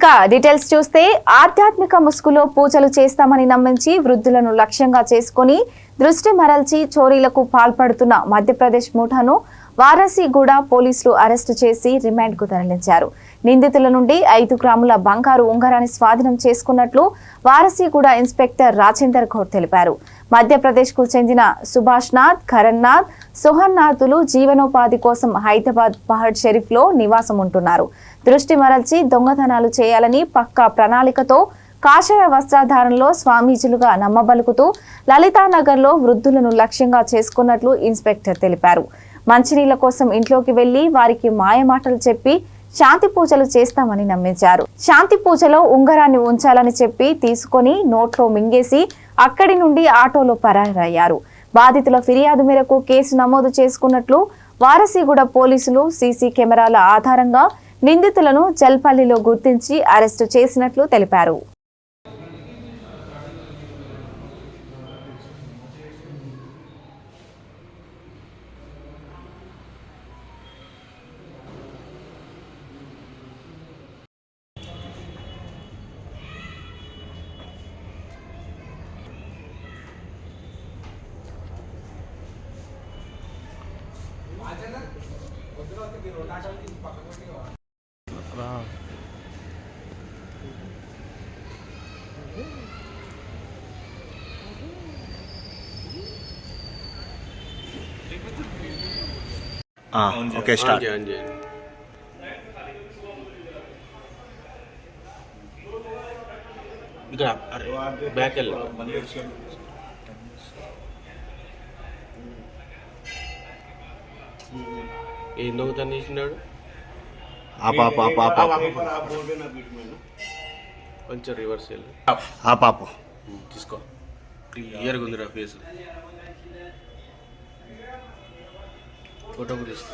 Details చూస్తే ఆధ్యాత్మిక ముసుగులో పూజలు చేస్తామని నమ్మించి వృద్ధులను లక్ష్యంగా చేసుకుని దృష్టి మరల్చి చోరీలకు పాల్పడుతున్న మధ్యప్రదేశ్ ముఠాను వారసిగూడ పోలీసులు అరెస్టు చేసి రిమాండ్ కు తరలించారు. నిందితుల నుండి 5 గ్రాముల బంగారు ఉంగరాన్ని స్వాధీనం చేసుకున్నట్లు వారసిగూడ ఇన్స్పెక్టర్ రాజేందర్ గౌడ్ తెలిపారు. మధ్యప్రదేశ్ కు చెందిన సుభాష్ నాథ్, కరణ్ నాథ్, సోహన్ నాథులు జీవనోపాధి కోసం హైదరాబాద్ పహడ్ షరీఫ్ లో నివాసం ఉంటున్నారు. దృష్టి మరల్చి దొంగతనాలు చేయాలని పక్కా ప్రణాళికతో కాషాయ వస్త్రధారణలో స్వామీజీలుగా నమ్మబలుకుతూ లలితానగర్ లో వృద్ధులను లక్ష్యంగా చేసుకున్నట్లు ఇన్స్పెక్టర్ తెలిపారు. మంచినీళ్ల కోసం ఇంట్లోకి వెళ్లి వారికి మాయమాటలు చెప్పి శాంతి పూజలు చేస్తామని నమ్మించారు. శాంతి పూజలో ఉంగరాన్ని ఉంచాలని చెప్పి తీసుకొని నోట్లో మింగేసి అక్కడి నుండి ఆటోలో పరారయ్యారు. బాధితుల ఫిర్యాదు మేరకు కేసు నమోదు చేసుకున్నట్లు వారసిగూడ పోలీసులు సీసీ కెమెరాల ఆధారంగా నిందితులను జల్పల్లిలో గుర్తించి అరెస్టు చేసినట్లు తెలిపారు. Okay start. బ్యాక్ ఏం దొంగతనం చేసినాడు? కొంచెం రివర్స్ వెళ్ళి పాపు తీసుకో. క్లియర్గా ఉందిరా ఫేస్. ఫోటో కూడా తీసుకో.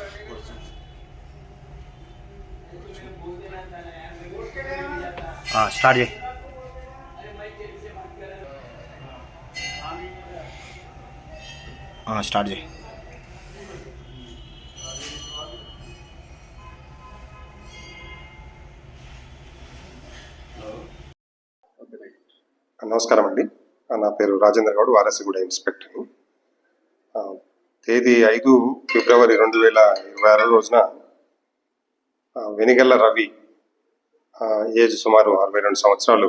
స్టార్ట్ చేయి. స్టార్ట్ చేయి. నమస్కారం అండి. నా పేరు రాజేంద్ర గౌడ్, వారసిగూడ ఇన్స్పెక్టర్ని. తేదీ 5 ఫిబ్రవరి 2026 రోజున వెనిగల్ల రవి, ఏజ్ సుమారు 62 సంవత్సరాలు,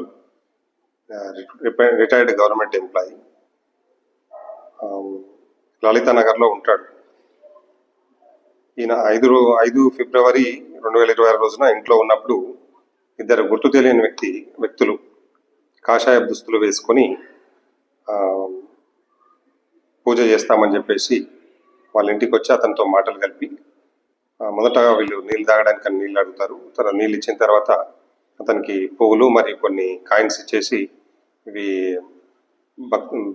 రిటైర్డ్ గవర్నమెంట్ ఎంప్లాయీ, లలితానగర్లో ఉంటాడు. ఈయన 5 ఫిబ్రవరి 2026 రోజున ఇంట్లో ఉన్నప్పుడు ఇద్దరు గుర్తు తెలియని వ్యక్తులు కాషాయ దుస్తులు వేసుకొని పూజ చేస్తామని చెప్పేసి వాళ్ళ ఇంటికి వచ్చి అతనితో మాటలు కలిపి మొదటగా వీళ్ళు నీళ్ళు తాగడానికి నీళ్ళు అడుగుతారు. తర్వాత నీళ్ళు ఇచ్చిన తర్వాత అతనికి పువ్వులు మరియు కొన్ని కాయిన్స్ ఇచ్చేసి ఇవి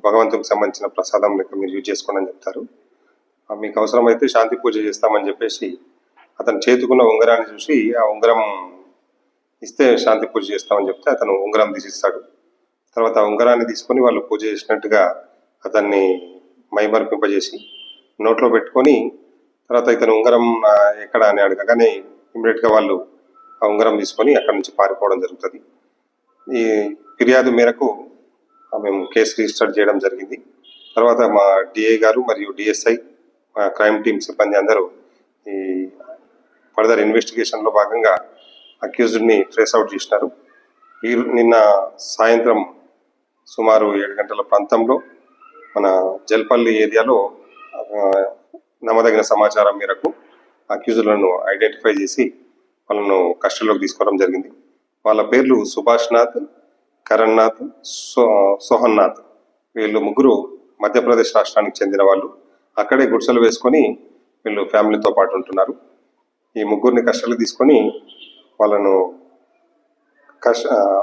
భగవంతునికి సంబంధించిన ప్రసాదం లెక్క మీరు యూజ్ చేసుకోండి అని చెప్తారు. మీకు అవసరమైతే శాంతి పూజ చేస్తామని చెప్పేసి అతను చేతుకున్న ఉంగరాన్ని చూసి ఆ ఉంగరం ఇస్తే శాంతి పూజ చేస్తామని చెప్తే అతను ఉంగరం తీసిస్తాడు. తర్వాత ఆ ఉంగరాన్ని తీసుకొని వాళ్ళు పూజ చేసినట్టుగా అతన్ని మైమర్పింపజేసి నోట్లో పెట్టుకొని తర్వాత ఇతను ఉంగరం ఎక్కడ అని అడగగానే ఇమ్మీడియట్గా వాళ్ళు ఆ ఉంగరం తీసుకొని అక్కడి నుంచి పారిపోవడం జరుగుతుంది. ఈ ఫిర్యాదు మేరకు మేము కేసు రిజిస్టర్ చేయడం జరిగింది. తర్వాత మా డిఐ గారు మరియు డిఎస్ఐ, మా క్రైమ్ టీమ్ సిబ్బంది అందరూ ఈ ఫర్దర్ ఇన్వెస్టిగేషన్లో భాగంగా అక్యూజ్డ్ని ట్రేస్ అవుట్ చేసినారు. నిన్న సాయంత్రం సుమారు 7 గంటల ప్రాంతంలో మన జల్పల్లి ఏరియాలో నమ్మదగిన సమాచారం మేరకు అక్యూజులను ఐడెంటిఫై చేసి వాళ్ళను కస్టడీలోకి తీసుకోవడం జరిగింది. వాళ్ళ పేర్లు సుభాష్ నాథ్, కరణ్ నాథ్, సోహన్ నాథ్. వీళ్ళు ముగ్గురు మధ్యప్రదేశ్ రాష్ట్రానికి చెందిన వాళ్ళు. అక్కడే గుడిసెలు వేసుకొని వీళ్ళు ఫ్యామిలీతో పాటు ఉంటున్నారు. ఈ ముగ్గురిని కస్టడీలోకి తీసుకొని వాళ్ళను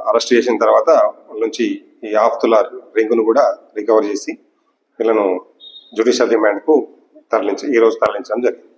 అరెస్ట్ చేసిన తర్వాత వాళ్ళ నుంచి ఈ ఆఫ్తుల రింగును కూడా రికవర్ చేసి వీళ్ళను జ్యుడిషియల్ రిమాండ్కు ఈ రోజు తరలించడం జరిగింది.